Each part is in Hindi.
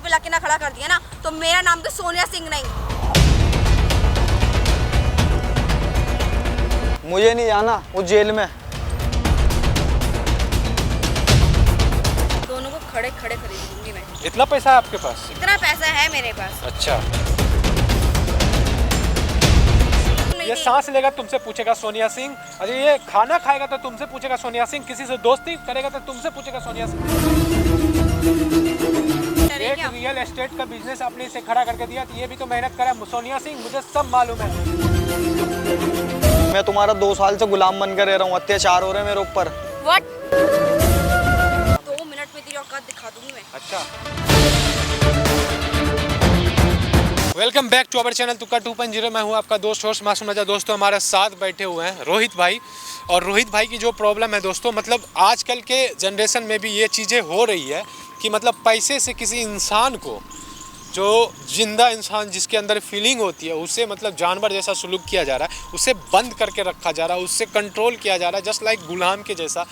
पे लाके ना खड़ा कर दिया ना, तो मेरा नाम तो सोनिया सिंह नहीं। मुझे नहीं जाना, वो जेल में। दोनों को खड़े खड़े खरीदूंगी मैं। इतना पैसा है आपके पास? इतना पैसा है मेरे पास। अच्छा, ये सांस लेगा तुमसे पूछेगा सोनिया सिंह, अरे ये खाना खाएगा तो तुमसे पूछेगा सोनिया सिंह, किसी से दोस्ती करेगा तो तुमसे पूछेगा सोनिया सिंह। एक रियल एस्टेट का बिजनेस आपने इसे खड़ा करके दिया, तो ये भी तो मेहनत करा सोनिया सिंह, मुझे सब मालूम है। मैं तुम्हारा 2 साल से गुलाम बनकर रह रहा हूँ, अत्याचार हो रहे हैं मेरे ऊपर। What? 2 मिनट में तेरी औकात दिखा दूंगी मैं। अच्छा, welcome back to our channel तुक्का 2.0। मैं हूं आपका दोस्त होस्ट मासूम रजा। दोस्तों हमारे साथ बैठे हुए हैं रोहित भाई, और रोहित भाई की जो प्रॉब्लम है दोस्तों, मतलब आजकल के जनरेशन में भी ये चीज़ें हो रही है कि मतलब पैसे से किसी इंसान को, जो जिंदा इंसान जिसके अंदर फीलिंग होती है, उससे मतलब जानवर जैसा सलूक किया जा रहा है, उसे बंद करके रखा जा रहा है, उससे कंट्रोल किया जा रहा है, जस्ट लाइक गुलाम के जैसा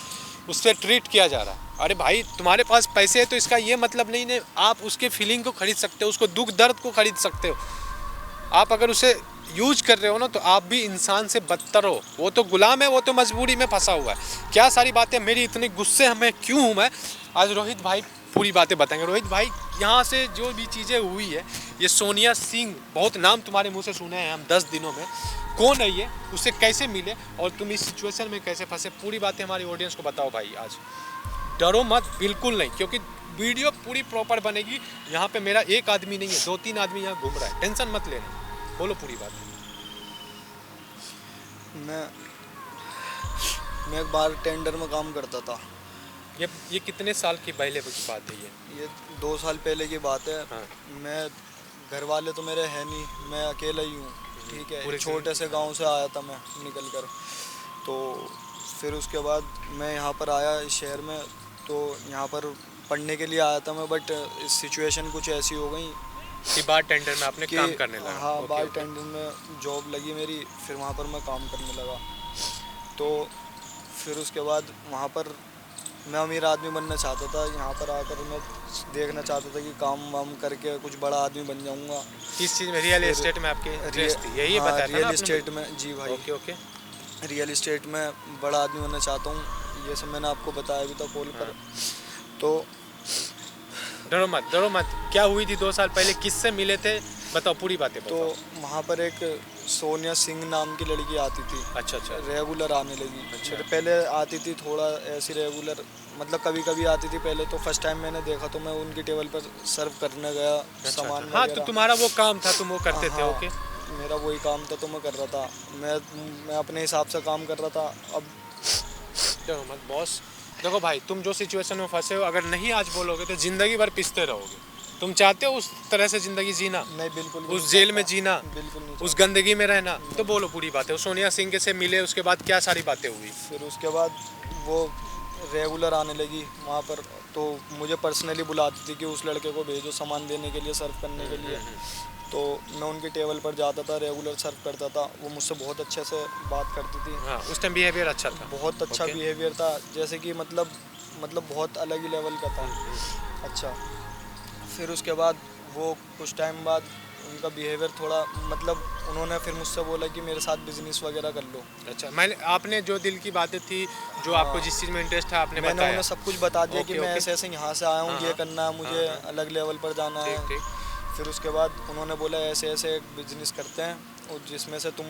उससे ट्रीट किया जा रहा है। अरे भाई तुम्हारे पास पैसे है तो इसका ये मतलब नहीं है आप उसके फीलिंग को खरीद सकते हो, उसको दुख दर्द को खरीद सकते हो। आप अगर उसे यूज कर रहे हो ना, तो आप भी इंसान से बदतर हो। वो तो गुलाम है, वो तो मजबूरी में फंसा हुआ है। क्या सारी बातें मेरी इतनी गुस्से में क्यों हूँ मैं, आज रोहित भाई पूरी बातें बताएंगे। रोहित भाई, यहाँ से जो भी चीज़ें हुई है, ये सोनिया सिंह, बहुत नाम तुम्हारे मुँह से सुने हैं हम 10 दिनों में, कौन है ये, उससे कैसे मिले और तुम इस सिचुएशन में कैसे फंसे, पूरी बातें हमारी ऑडियंस को बताओ भाई। आज डरो मत, बिल्कुल नहीं, क्योंकि वीडियो पूरी प्रॉपर बनेगी। यहाँ पे मेरा एक आदमी नहीं है, 2-3 आदमी यहाँ घूम रहा है, टेंशन मत लेना, बोलो पूरी बात। मैं एक बार टेंडर में काम करता था। ये कितने साल की पहले की बात है ये 2 साल पहले की बात है। हाँ। मैं, घर वाले तो मेरे हैं नहीं, मैं अकेला ही हूँ, ठीक है। पूरे छोटे से गांव से आया था मैं निकल कर, तो फिर उसके बाद मैं यहाँ पर आया इस शहर में, तो यहाँ पर पढ़ने के लिए आया था मैं, बट सिचुएशन कुछ ऐसी हो गई कि बार टेंडर में आपने काम करने लगा। हाँ, ओके, बार ओके। टेंडर में जॉब लगी मेरी, फिर वहाँ पर मैं काम करने लगा। तो फिर उसके बाद वहाँ पर मैं अमीर आदमी बनना चाहता था। यहाँ पर आकर मैं देखना चाहता था कि काम वाम करके कुछ बड़ा आदमी बन जाऊँगा। किस चीज़ में? रियल एस्टेट में आपकी इंटरेस्ट थी, यही हाँ, बताया था ना रियल आपने एस्टेट मुझे? में। जी भाई, ओके ओके। रियल एस्टेट में बड़ा आदमी बनना चाहता हूँ, ये सब मैंने आपको बताया भी था कॉल पर। तो डरो मत, डरो मत। क्या हुई थी 2 साल पहले, किससे मिले थे, बताओ पूरी बातें तो बताओ। वहाँ पर एक सोनिया सिंह नाम की लड़की आती थी, अच्छा अच्छा। रेगुलर आने लगी। अच्छा। पहले आती थी थोड़ा ऐसी रेगुलर, मतलब कभी कभी आती थी पहले। तो फर्स्ट टाइम मैंने देखा तो मैं उनकी टेबल पर सर्व करने गया सामान अच्छा। हाँ, तो वगैरह। तुम्हारा वो काम था, तुम वो करते थे। हाँ, ओके। मेरा वही काम था, तो मैं कर रहा था। मैं अपने हिसाब से काम कर रहा था। अब डरो मत बॉस। देखो भाई, तुम जो सिचुएशन में फंसे हो, अगर नहीं आज बोलोगे तो जिंदगी भर पिसते रहोगे। तुम चाहते हो उस तरह से जिंदगी जीना? नहीं, बिल्कुल उस जेल में जीना, बिल्कुल नहीं। उस गंदगी में रहना? तो बोलो पूरी बातें। वो सोनिया सिंह के से मिले, उसके बाद क्या सारी बातें हुई? फिर उसके बाद वो रेगुलर आने लगी वहाँ पर, तो मुझे पर्सनली बुलाती थी कि उस लड़के को भेजो सामान देने के लिए, सर्व करने के लिए। तो मैं उनकी टेबल पर जाता था, रेगुलर सर्व करता था। वो मुझसे बहुत अच्छे से बात करती थी। हाँ, उस टाइम बिहेवियर अच्छा था? बहुत अच्छा ओके। बिहेवियर था, जैसे कि मतलब बहुत अलग ही लेवल का था। अच्छा, फिर उसके बाद वो कुछ टाइम बाद उनका बिहेवियर थोड़ा, मतलब उन्होंने फिर मुझसे बोला कि मेरे साथ बिजनेस वगैरह कर लो। अच्छा, मैंने, आपने जो दिल की बातें थी, जो आपको जिस चीज़ में इंटरेस्ट था, आपने मैंने बताया? उन्हें सब कुछ बता दिया ओके, कि मैं ओके। ऐसे ऐसे यहाँ से आया हूँ, हाँ, ये करना है मुझे, हाँ, हाँ। अलग लेवल पर जाना है। ठीक ठीक। फिर उसके बाद उन्होंने बोला ऐसे ऐसे एक बिजनेस करते हैं, और जिसमें से तुम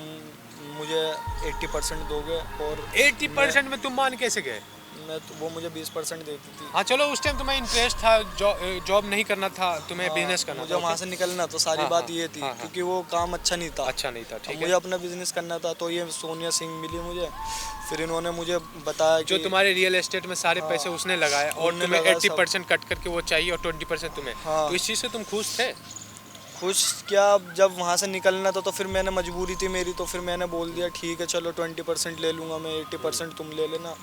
मुझे 80% दोगे, और 80% में तुम मान कैसे गए? मैं तो वो मुझे 20% देती थी। हाँ चलो, उस टाइम तुम्हें इंटरेस्ट था, जॉब नहीं करना था तुम्हें, बिजनेस करना मुझे था। वहाँ ओके। से निकलना, तो सारी हाँ, बात हाँ, ये थी, हाँ, हाँ। क्योंकि वो काम अच्छा नहीं था। अच्छा नहीं था, ठीक मुझे है। अपना बिजनेस करना था, तो ये सोनिया सिंह मिली मुझे। फिर इन्होंने मुझे बताया जो कि तुम्हारे रियल एस्टेट में सारे हाँ, पैसे उसने लगाए, और उनने तुम्हें लगाया 80% कट करके वो चाहिए और 20% तुम्हें। हाँ। तो इस चीज़ से तुम खुश थे? खुश क्या, जब वहाँ से निकलना था तो फिर मैंने, मजबूरी थी मेरी, तो फिर मैंने बोल दिया ठीक है चलो 20% ले लूँगा मैं, 80% तुम ले लेना।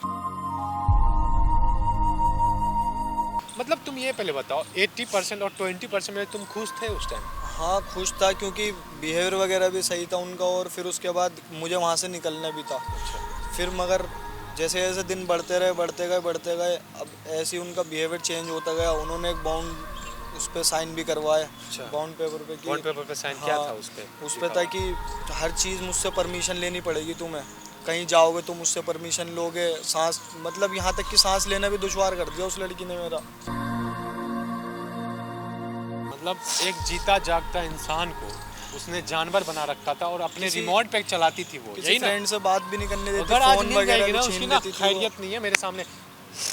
मतलब तुम ये पहले बताओ, 80% और 20% में तुम खुश थे उस टाइम? हाँ, खुश था, क्योंकि बिहेवियर वगैरह भी सही था उनका, और फिर उसके बाद मुझे वहाँ से निकलना भी था। फिर मगर जैसे जैसे दिन बढ़ते गए, अब ऐसे ही उनका बिहेवियर चेंज होता गया। उन्होंने एक बाउंड उस पे साइन भी करवाए, अच्छा। बॉन्ड पेपर पे बॉन्ड पेपर पे साइन क्या हाँ, था उस पे? उस पे था कि हर चीज़ मुझसे परमिशन लेनी पड़ेगी तुम्हें, कहीं जाओगे तो मुझसे परमिशन लोगे, सांस मतलब यहाँ तक कि सांस लेना भी दुश्वार कर दिया उस लड़की ने मेरा। मतलब एक जीता जागता इंसान को उसने जानवर बना रखा था और अपने किसी- रिमोट पे चलाती थी वो, किसी यही ना? फ्रेंड से बात भी नहीं करने देती, अगर आज फोन मिल वगैरह जाएगी ना भी उसकी छीन ना लेती थी वो। खैरियत नहीं है मेरे सामने।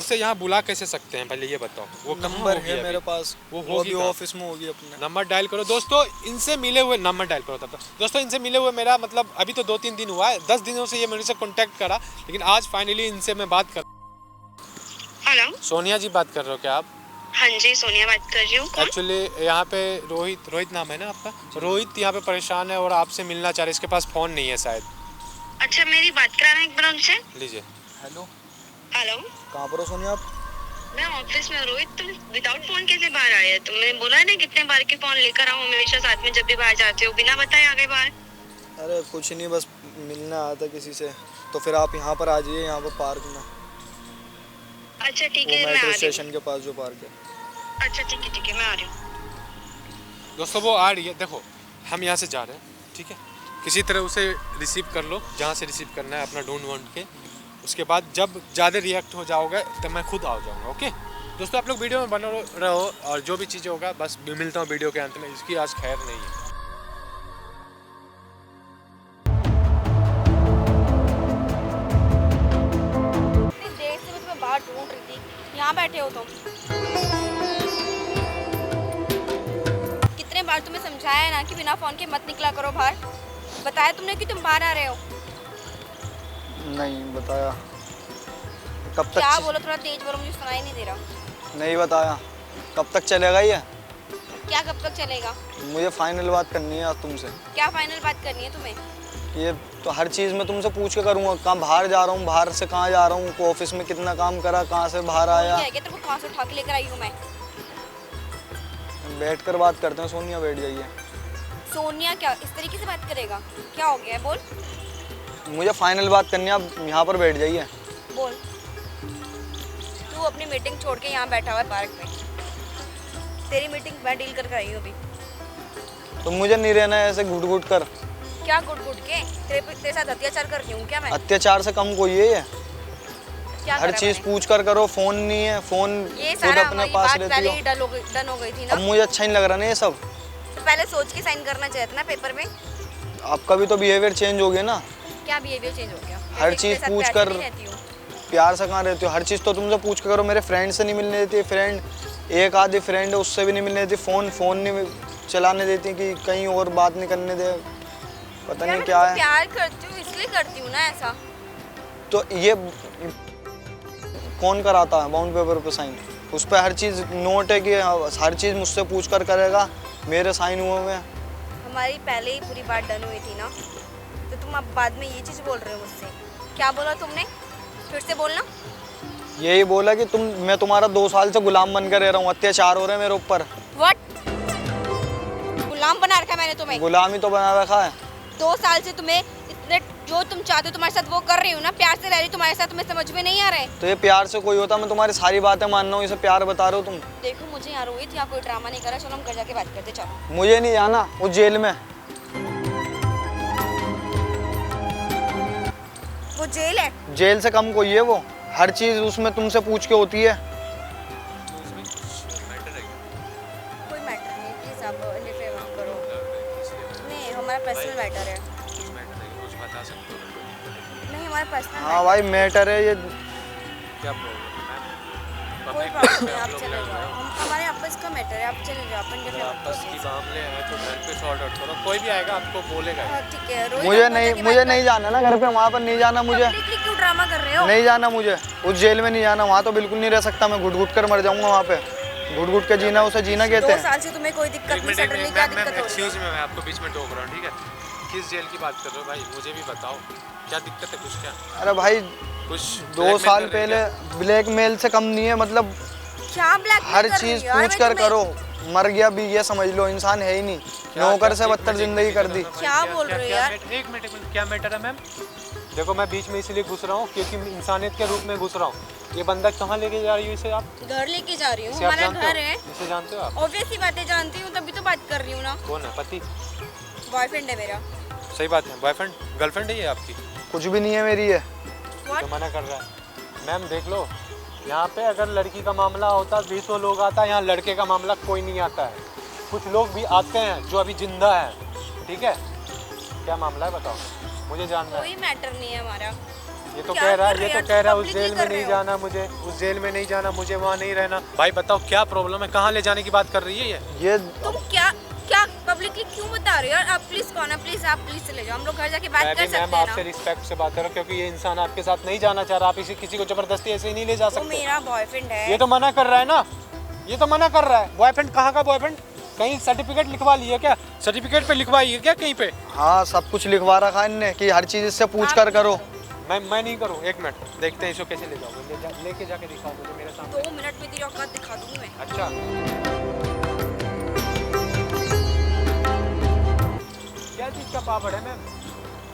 उसे यहाँ बुला कैसे सकते हैं पहले ये बताओ? वो कहाँ नंबर होगी है अभी? मेरे पास, वो वो होगी भी कहाँ? ऑफिस में होगी अपने। नंबर डायल करो दोस्तों, इनसे मिले हुए नंबर डायल करो तब तक। दोस्तों इनसे मिले हुए मेरा मतलब अभी तो 2-3 दिन हुआ है, 10 दिनों से ये मेरे से कांटेक्ट करा, लेकिन आज फाइनली इनसे मैं बात कर। हेलो, सोनिया जी बात कर रहे हो क्या आप? हाँ जी सोनिया बात कर रही हूँ। कौन? एक्चुअली यहाँ पे रोहित नाम है ना आपका? रोहित यहाँ पे परेशान है और आपसे मिलना चाह रहे, इसके पास फ़ोन नहीं है शायद। अच्छा मेरी बात कराना एक बार उनसे। लीजिए। हेलो, हेलो, कहाँ पर हो सोनिया आप? मैं ऑफिस में हूँ। रोहित तुम विदाउट फोन कैसे बाहर आए? तुमने बोला है ना कितने बार के फोन लेकर आओ, हमेशा साथ में जब भी बाहर जाते हो, बिना बताए आ गए बाहर। अरे कुछ नहीं, बस मिलने आया था किसी से, तो फिर आप यहाँ पर आ जाइए, यहाँ पर पार्क में, अच्छा ठीक वो है, मैं आ मेट्रो रही हूँ। स्टेशन के पास जो पार्क है। अच्छा ठीक है, मैं आ रही हूँ। दोस्तों वो आ रही है, देखो हम यहाँ से जा रहे हैं, ठीक है? किसी तरह उसे रिसीव कर लो, जहाँ से रिसीव करना है अपना ढूंढ के, उसके बाद जब ज़्यादा रिएक्ट हो जाओगे तब मैं खुद आ जाऊँगा, ओके? दोस्तों आप लोग वीडियो में बने रहो और जो भी चीज़ें होगा बस मिलता हूँ वीडियो के अंत में। इसकी आज खैर नहीं है। इतनी देर से मैं तुम्हें बाहर ढूंढ रही थी, यहाँ बैठे हो तुम। कितने बार तुम्हें समझाया है ना कि बिना फोन के मत निकला करो बाहर। बताया तुमने कि तुम बाहर आ रहे हो? नहीं बताया। कब क्या तक? बोलो, थोड़ा तेज बोलो, मुझे सुनाई नहीं दे रहा। नहीं बताया। कब तक चलेगा ये? क्या कब तक चलेगा? मुझे फाइनल बात करनी है आज तुमसे। क्या फाइनल बात करनी है तुम्हें? ये तो हर चीज़ में तुमसे पूछ के करूँगा, कहाँ बाहर जा रहा हूँ, बाहर से कहाँ जा रहा हूँ, ऑफिस में कितना काम करा, कहाँ से बाहर आया। क्या है कि तेरे को कहाँ से उठा के लेकर आई हूँ मैं? बैठ कर बात करते हैं सोनिया, बैठ जाइए। सोनिया क्या इस तरीके से बात करेगा? क्या हो गया है? बोल मुझे फाइनल बात करनी है, आप यहाँ पर बैठ जाइए। बोल। तू अपनी मीटिंग छोड़ के यहाँ बैठा हुआ है पार्क में। तेरी मीटिंग मैं डील कर आई हूँ अभी। तो मुझे नहीं रहना है ऐसे घुट घुट कर। क्या गुट गुट के? तेरे साथ अत्याचार कर रही हूँ क्या मैं? अत्याचार से कम कोई है ये? क्या हर करा चीज़ मैंने? पूछ कर करो, फोन नहीं है, फोन ये खुद सारा अपने हमारी पास बात रहती पहले हो। ही डन हो गई थी ना। अब मुझे अच्छा नहीं लग रहा ना ये सब। तो पहले सोच के साइन करना चाहिए था ना पेपर में। आपका भी तो बिहेवियर चेंज हो गया ना। क्या बिहेवियर चेंज हो गया? हर मैं चीज़ तेरे साथ पूछ प्यार से कर- नहीं रहती हूँ। प्यार से कहाँ रहती हो? हर चीज़ तो तुमसे पूछ के करो। मेरे फ्रेंड से नहीं मिलने देती, फ्रेंड एक आधी फ्रेंड है उससे भी नहीं मिलने देती, फ़ोन नहीं चलाने देती कि कहीं और बात नहीं करने दे। पता यार नहीं मैं क्या तुमको है। प्यार करती हूँ इसलिए करती हूँ ना ऐसा। तो ये कौन कराता है बाउंड पेपर पे साइन? उस पर हर चीज़ नोट है कि हर चीज़ मुझसे पूछ कर करेगा, मेरे साइन हुए हुए हैं। हमारी पहले ही पूरी बात डन हुई थी ना, तो तुम अब बाद में ये चीज़ बोल रहे हो मुझसे? क्या बोला तुमने? फिर से बोलना। यही बोला कि मैं तुम्हारा 2 साल से गुलाम बन कर रह रहा हूँ, अत्याचार हो रहे हैं मेरे ऊपर। व्हाट? गुलाम बना रखा है मैंने तुम्हें? गुलाम ही तो बना रखा है। 2 साल से तुम्हें इतने जो तुम चाहते हो तुम्हारे साथ वो कर रही हूँ ना, प्यार से रह रही हूँ तुम्हारे साथ, तुम्हें समझ में नहीं आ रहा है? तो ये प्यार से कोई होता? मैं तुम्हारी सारी बातें मान रहा हूँ, इसे प्यार बता रहे हो तुम। देखो मुझे यहाँ रोहित यहाँ कोई ड्रामा नहीं कर रहा, चलो हम घर जाके बात करते। चलो। मुझे नहीं जाना, वो जेल में। वो जेल है? जेल से कम कोई है वो, हर चीज़ उसमें तुमसे पूछ के होती है। कोई मैटर नहीं, प्लीज़ आप इंटरफेयर मत करो। नहीं हमारा पर्सनल मैटर है। नहीं हमारा पर्सनल हाँ भाई मैटर है ये। क्या प्रॉब्लम? कोई प्रॉब्लम नहीं, आप चले जाओ। हम हमारे आपस का मैटर है, आप चले जाओ। आप इंटरफेयर मत आपस की करो। मामले हैं तो घर पे सॉर्ट आउट करो, कोई भी आएगा आपको बोलेगा। हाँ ठीक है रोहित, मुझे आप नहीं जाके मुझे बात नहीं जाना ना घर पे, वहाँ पर नहीं जाना मुझे। पब्लिकली क्यों ड्रामा कर रहे हो? नहीं जाना मुझे, उस जेल में नहीं जाना, वहाँ तो बिल्कुल नहीं रह सकता मैं, घुट घुट कर मर जाऊँगा वहाँ पे। घुट घुट के जीना उसे जीना कहते 2 हैं। साल से तुम्हें कोई दिक्कत नहीं, सडनली क्या दिक्कत हो रही है? एक्सक्यूज मी, मैं आपको बीच में टोक रहा हूँ, ठीक है? किस जेल की बात कर रहे हो भाई? मुझे भी बताओ क्या दिक्कत है? कुछ क्या अरे भाई कुछ 2 साल पहले ब्लैकमेल से कम नहीं है, मतलब क्या ब्लैक हर चीज़ पूछ कर करो। मर गया भी ये समझ लो, इंसान है ही नहीं, नौकर से बदतर जिंदगी कर दी। क्या बोल रहे हो यार? एक मिनट क्या मैटर है मैम? देखो मैं बीच में इसलिए घुस रहा हूँ क्योंकि इंसानियत के रूप में घुस रहा हूँ। ये बंदा कहाँ लेके जा रही हो इसे आप? घर लेके जा रही हूँ, इसे आप हमारा जानते हो? घर है। इसे जानते हो आप? ऑब्वियस ही बातें जानती हूँ, तभी तो बात कर रही हूँ ना। कौन है? पति? बॉयफ्रेंड है मेरा। सही बात है, बॉयफ्रेंड गर्लफ्रेंड है ये आपकी? कुछ भी नहीं है मेरी है। What? तो मना कर रहा है। मैम देख लो, यहाँ पे अगर लड़की का मामला होता 20 लोग आता है, यहाँ लड़के का मामला कोई नहीं आता है। कुछ लोग भी आते हैं जो अभी जिंदा है, ठीक है? क्या मामला है बताओ, मुझे जानना है। कोई मैटर नहीं है हमारा। ये तो क्या कह रहा है, कर ये रहे तो हो? कह रहा है उस Publicly जेल में कर रहे नहीं हो। जाना मुझे, उस जेल में नहीं जाना मुझे, वहाँ नहीं रहना। भाई बताओ क्या प्रॉब्लम है, कहाँ ले जाने की बात कर रही है ये? तुम क्या क्या पब्लिकली क्यों बता रहे हो यार? आप प्लीज कौन है? प्लीज आप प्लीज चले जाओ, हम लोग घर जाके बात मैं कर भी मैम सकते हैं आपसे ना। रिस्पेक्ट से बात कर रहा हूँ क्योंकि ये इंसान आपके साथ नहीं जाना चाह रहा। आप इसे किसी को जबरदस्ती ऐसे ही नहीं ले जा वो सकते। मेरा बॉयफ्रेंड है। ये तो मना कर रहा है ना, ये तो मना कर रहा है। बॉयफ्रेंड कहाँ का बॉयफ्रेंड? कहीं सर्टिफिकेट लिखवा लिए क्या? सर्टिफिकेट पे लिखवाई है क्या कहीं पे? हाँ सब कुछ लिखवा रखा है इनने कि हर चीज़ इससे पूछ कर करो। मैं नहीं करूँ। एक मिनट देखते हैं इसको कैसे ले जाओगे, लेके जाके दिखाओ मुझे मेरे सामने। 2 मिनट में तेरी औकात दिखा दूंगी मैं। अच्छा क्या चीज़ का पापड़ है मैम?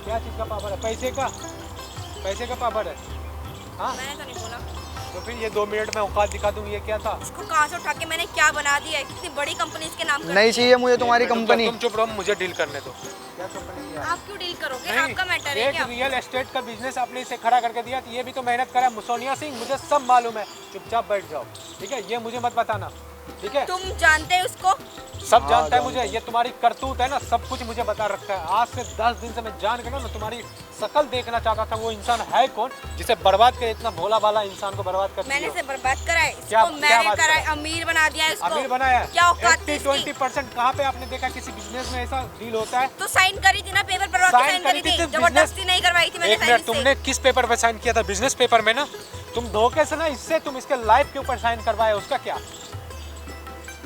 क्या चीज़ का पापड़ है? पैसे का? पैसे का पापड़ है? हाँ मैंने तो नहीं बोला। तो फिर ये 2 मिनट में औकात दिखा दूँ, ये क्या था? इसको कहाँ से उठा के मैंने क्या बना दिया है? कितनी बड़ी कंपनी इसके नाम कर नहीं दी है। चाहिए मुझे तुम्हारी एक मिनट, कंपनी। तुम चुप रहो, मुझे डील करने दो। क्या कंपनी है? आप क्यों डील करोगे? नहीं, आपका मैटर है एक क्या? रियल एस्टेट का बिजनेस आपने इसे खड़ा करके दिया, तो ये भी तो मेहनत करा। सोनिया सिंह मुझे सब मालूम है, चुपचाप बैठ जाओ, ठीक है? ये मुझे मत बताना, ठीक है? तुम जानते हो उसको? सब हाँ, जानता है जानता मुझे, ये तुम्हारी करतूत है ना, सब कुछ मुझे बता रखा है। आज से 10 दिन से मैं जान के ना मैं तुम्हारी शकल देखना चाहता था। वो इंसान है कौन जिसे बर्बाद करे? इतना भोला भाला इंसान को बर्बाद कर मैंने दिया। से बर्बाद करा है क्या- इसको, क्या मैंने बात करा है, कर रहे अमीर बना दिया है इसको। अमीर बनाया है? क्या औकात थी इसकी? 80-20% कहाँ पे आपने देखा किसी बिजनेस में ऐसा डील होता है? तो साइन करी थी ना, पेपर पर साइन करी थी, तो जबरदस्ती नहीं करवाई थी मैंने एक साइन मिनट, तुमने किस पेपर पे साइन किया था? बिजनेस पेपर में ना। तुम धोखे से ना इससे तुम इसके लाइफ के ऊपर साइन करवाए, उसका क्या?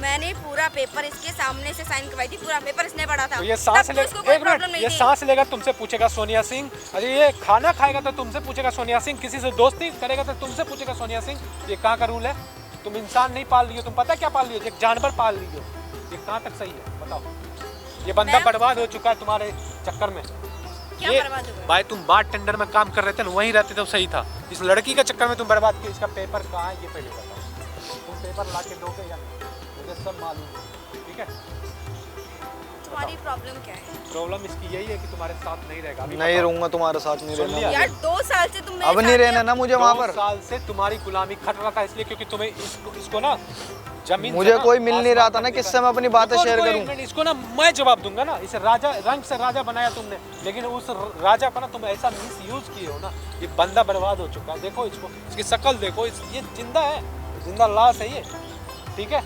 मैंने पूरा पेपर इसके सामने से साइन करवाई थी, पूरा पेपर इसने पढ़ा था। तो ये सांस तब तो ले, उसको कोई एक प्रॉब्लम मिनट, नहीं ये थी। सांस लेगा तुमसे पूछेगा सोनिया सिंह। अरे ये खाना खाएगा तो तुमसे पूछेगा सोनिया सिंह। किसी से दोस्ती करेगा तो तुमसे पूछेगा सोनिया सिंह। ये कहाँ का रूल है? तुम इंसान नहीं पाल रही हो, तुम पता क्या पाल रही हो? एक जानवर पाल रही हो। ये कहाँ तक सही है बताओ? ये बंदा मैं- बर्बाद हो चुका है तुम्हारे चक्कर में। क्या ये बर्बाद हुआ? भाई तुम बार टेंडर में काम कर रहे थे ना, वहीं रहते तो सही था। इस लड़की के चक्कर में तुम बर्बाद किए। इसका पेपर कहाँ है ये पहले बताओ। तुम पेपर ला के दोगे या नहीं? मुझे सब मालूम है, ठीक है? तुम्हारी प्रॉब्लम क्या है? प्रॉब्लम इसकी यही है कि तुम्हारे साथ नहीं रहेगा। अभी नहीं बताओ। रहूंगा तुम्हारे साथ, नहीं सुन रहना लिया? मुझे। यार 2 साल से तुम मेरे अब नहीं साथ रहना ना मुझे वहाँ पर। 2 साल से तुम्हारी गुलामी खट रहा था इसलिए क्योंकि तुम्हें इसको ना जमीन मुझे से ना कोई मिल नहीं रहा था आसमान ना तक किससे मैं अपनी बातें रुको, शेयर रुको, करूं। एक मिनट, इसको ना मैं जवाब दूंगा ना। इसे राजा, रंग से राजा बनाया तुमने, लेकिन उस राजा को ना तुम ऐसा मिस यूज किए हो ना। ये बंदा बर्बाद हो चुका है। देखो इसको, इसकी शक्ल देखो, ये जिंदा है, जिंदा लाश है ये, ठीक है?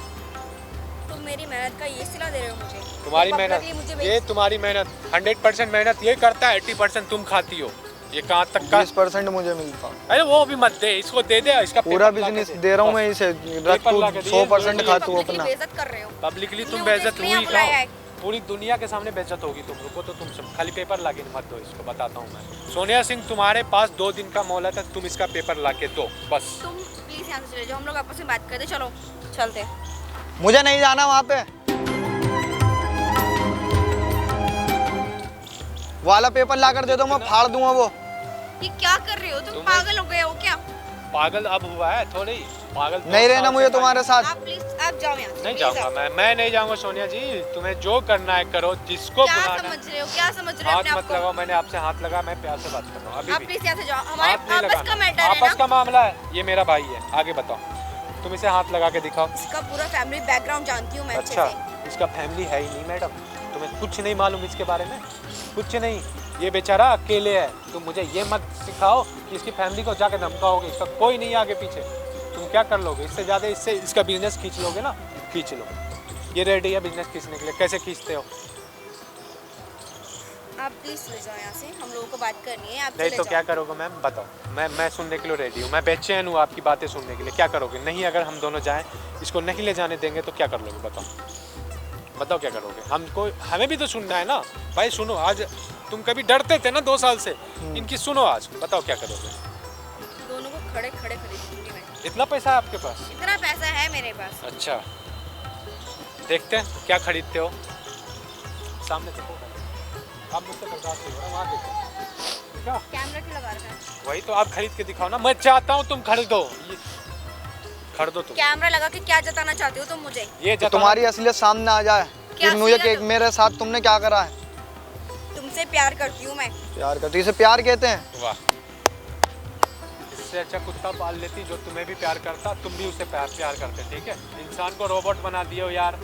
तुम मेरी मेहनत का ये सिला दे रहे हो मुझे। तुम्हारी तुम publicly मेहनत, मुझे ये तुम्हारी मेहनत 100% मेहनत ये करता है, 80% तुम खाती हो। ये कहाँ तक का? 20% मुझे मिलता। अरे वो भी मत दे, इसको दे दे। इसका पूरा पेपर ला के बिजनेस दे रहा हूँ मैं इसे, रख पेपर तू ला के दिए, 100% ये खा तू publicly अपना। बेइज्जत कर रहे हो। पब्लिकली तुम तुमने बेइज्जत मुझे इसलिए हुई बुलाया कहाँ? है। पूरी दुनिया के सामने बेइज्जत होगी तुम। रुको तो तुम सब खाली पेपर ला के मत दो इसको, बताता हूँ मैं। सोनिया सिंह तुम्हारे पास 2 दिन का मोहलत है, तुम इसका पेपर ला के दो बस। तुम प्लीज यहाँ से चले जाओ, हम लोग आपस में बात करते। चलो चलते। मुझे नहीं जाना वहाँ पे। वाला पेपर ला कर दे दो, मैं फाड़ दूंगा वो। ये क्या कर रहे हो तुम? पागल हो गए हो क्या? पागल अब हुआ है थोड़ी, पागल 2 नहीं रहना साल मुझे से तुम्हारे साथ। आप प्लीज आप जाओ यहाँ से। नहीं please जाऊंगा आप। मैं नहीं जाऊंगा सोनिया जी। तुम्हें जो करना है करो, जिसको क्या बुलाना है। समझ रहे हो? क्या समझ रहे हो अपने हाथ आप मत को? लगाओ, मैंने आपसे हाथ लगा, मैं प्यार से बात कर रहा हूँ अभी आप भी। प्लीज यहाँ से जाओ, हमारे हाथ नहीं आपस का लगाना, मैटर है आपस ना। का मामला है। ये मेरा भाई है, आगे बताओ। तुम इसे हाथ लगा के दिखाओ। इसका पूरा फैमिली बैकग्राउंड जानती हूँ मैं अच्छे अच्छा, से। इसका फैमिली है ही नहीं मैडम, तुम्हें कुछ नहीं मालूम इसके बारे में, कुछ नहीं। ये बेचारा अकेले है। तुम मुझे ये मत सिखाओ कि इसकी फैमिली को जाके धमकाओगे। इसका कोई नहीं है आगे पीछे। तुम क्या कर लोगे इससे ज़्यादा? इससे इसका बिजनेस खींच लोगे ना, खींच लो। ये रेडी है बिजनेस खींचने के लिए। कैसे खींचते हो? आप प्लीज चले जाओ यहाँ से, हम लोगों को बात करनी है। आप नहीं चले तो जाओ। क्या करोगे मैम बताओ? मैं सुनने के लिए रेडी हूँ, मैं बेचैन हूँ आपकी बातें सुनने के लिए। क्या करोगे? नहीं, अगर हम दोनों जाएं, इसको नहीं ले जाने देंगे तो क्या कर लोगे बताओ? बताओ क्या करोगे? हमको, हमें भी तो सुनना है ना भाई। सुनो, आज तुम कभी डरते थे ना 2 साल से, इनकी सुनो आज, बताओ क्या करोगे? दोनों को खड़े खड़े खरीदूंगी मैं। इतना पैसा है आपके पास? इतना पैसा है मेरे पास। अच्छा, देखते हैं क्या खरीदते हो। सामने से आप मुझसे बर्दाश्त नहीं हो रहा, वहाँ देखो। क्या? कैमरा क्यों लगा रखा है? वही तो आप खरीद के दिखाओ ना, मैं चाहता हूँ तुम खरीदो, खरीदो तुम। कैमरा लगा के क्या जताना चाहते हो तुम मुझे? ये तो तुम्हारी असलियत सामने आ जाए क्या कि मुझे असलियत? मेरे साथ तुमने क्या करा है। तुमसे प्यार करती हूँ मैं। प्यार करती, इसे प्यार कहते हैं? वाह, इससे अच्छा कुत्ता पाल लेती जो तुम्हें भी प्यार करता, तुम भी उसे प्यार करते। ठीक है, इंसान को रोबोट बना दियो यार।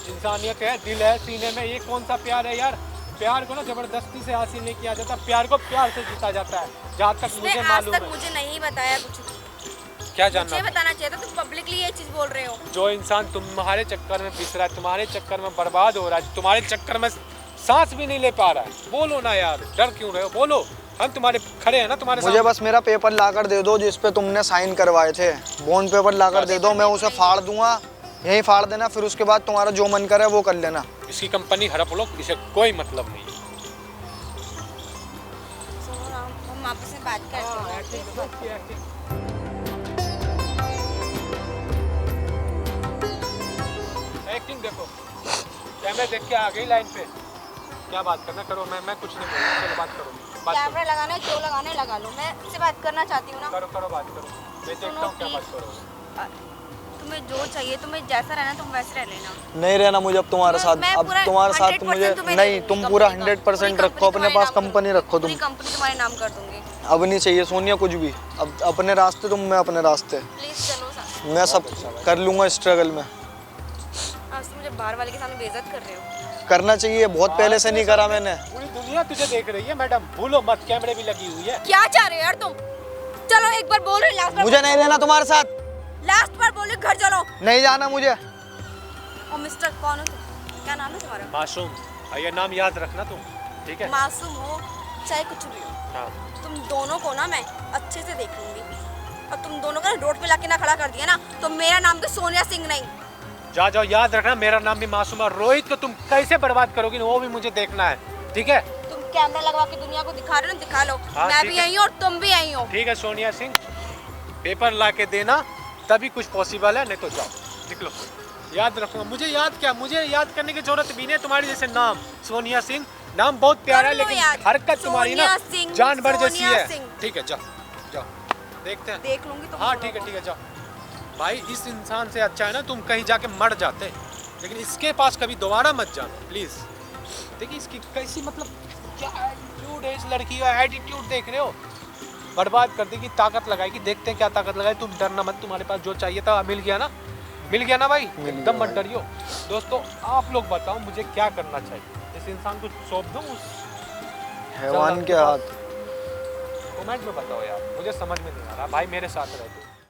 इंसानियत है, दिल है सीने में, ये कौन सा प्यार है यार? प्यार को ना जबरदस्ती से हासिल नहीं किया जाता, प्यार को प्यार से जीता जाता है, जहाँ तक उसने मुझे आज मालूम तक है। मुझे नहीं बताया कुछ। क्या जानना? मुझे बताना चाहिए था, तुम पब्लिकली ये चीज बोल रहे हो। जो इंसान तुम्हारे चक्कर में पिस रहा है, तुम्हारे चक्कर में बर्बाद हो रहा है, तुम्हारे चक्कर में सांस भी नहीं ले पा रहा है, बोलो ना यार, डर क्यों रहे हो? बोलो, हम तुम्हारे खड़े हैं ना तुम्हारे मुझे सामने। बस मेरा पेपर लाकर दे दो जिस पे तुमने साइन करवाए थे, बॉन्ड पेपर लाकर दे दो, मैं उसे फाड़ दूंगा, यहीं फाड़ देना, फिर उसके बाद तुम्हारा जो मन करे वो कर लेना। इसकी कंपनी हड़प लो, इसे कोई मतलब नहीं। सुनो ना, हम आपस में बात करते हैं। एक्टिंग देखो, कैमरे देख के आ गई लाइन पे, क्या बात करना करो, मैं कुछ नहीं बोलूँगा, चलो बात करो, बात कैमरा लगाना है, जो लगाना है लगा लो। मैं इससे बात करना चाहती हूँ ना। करो, करो बात करो, मैं देखता हूँ क्या बात करो। तुम्हें जो चाहिए, तुम्हें जैसा रहना तुम वैसे रह लेना। नहीं रहना मुझे अब तुम्हारे साथ, मैं अब पूरा तुम्हारे साथ 100% मुझे तुम्हें नहीं, दे तुम दूंगी पूरा कंपनी का। 100% पूरी रखो, अपने तुम्हारे पास नाम कंपनी रखो तुम। पूरी कंपनी तुम्हारे नाम कर दूंगी। अब नहीं चाहिए सोनिया कुछ भी, अब अपने रास्ते तुम, मैं अपने रास्ते, प्लीज चलो साथ। मैं सब कर लूंगा स्ट्रगल में। आज तुम मुझे बाहर वाले के सामने बेइज्जत कर रहे हो। करना चाहिए, बहुत पहले से नहीं करा मैंने। पूरी दुनिया तुझे देख रही है मैडम, भूलो मत, कैमरे भी लगी हुई है। क्या चाह रहे हो यार तुम? चलो एक बार बोल रहे, लास्ट बार मुझे नहीं लेना तुम्हारे साथ, लास्ट बार बोले, घर चलो। नहीं जाना मुझे। और मिस्टर कौन हो तुम? क्या नाम है तुम्हारा? मासूम, ये नाम याद रखना तुम, ठीक है? मासूम हो चाहे कुछ भी हो, हाँ, तुम दोनों को ना मैं अच्छे से देख लूंगी। और तुम दोनों को रोड पे लाके ना खड़ा कर दिया ना, तो मेरा नाम तो सोनिया सिंह नहीं। जा जाओ, याद रखना मेरा नाम भी मासूम है। रोहित को तुम कैसे बर्बाद करोगी वो भी मुझे देखना है, ठीक है? तुम कैमरा लगवा के दुनिया को दिखा रहे हो ना, दिखा लो। हाँ, मैं ठीक भी है। यही हूँ और तुम भी यही हो। ठीक है सोनिया सिंह, पेपर ला के देना तभी कुछ पॉसिबल है, नहीं तो जाओ, निकलो। याद रखूंगा, मुझे याद क्या, मुझे याद करने की जरूरत भी नहीं है। तुम्हारे जैसे नाम सोनिया सिंह, नाम बहुत प्यारा है, कर लो लेकिन याद। हरकत तुम्हारी ना सोनिया सिंह, जानवर जैसी सोनिया है। सिंह। ठीक है, जाओ जाओ, देखते हैं। देख लूंगी तुम हाँ दोनों ठीक है, को। ठीक है, जाओ। भाई इस इंसान से अच्छा है ना तुम कहीं जाके मर जाते, लेकिन इसके पास कभी दोबारा मत जाना प्लीज। देखिए इसकी कैसी, मतलब क्या एटीट्यूड है इस लड़की का, एटीट्यूड देख रहे हो? बर्बाद कर देगी, ताकत लगाएगी, देखते हैं क्या ताकत लगाए। तुम डरना मत, तुम्हारे पास जो चाहिए था मिल गया ना, मिल गया ना भाई, एकदम मत डरियो। दोस्तों आप लोग बताओ मुझे क्या करना चाहिए, इस इंसान को सौंप दूं उस हैवान के हाथ? कमेंट में बताओ यार, मुझे समझ में नहीं आ रहा। भाई मेरे साथ रहे तुम।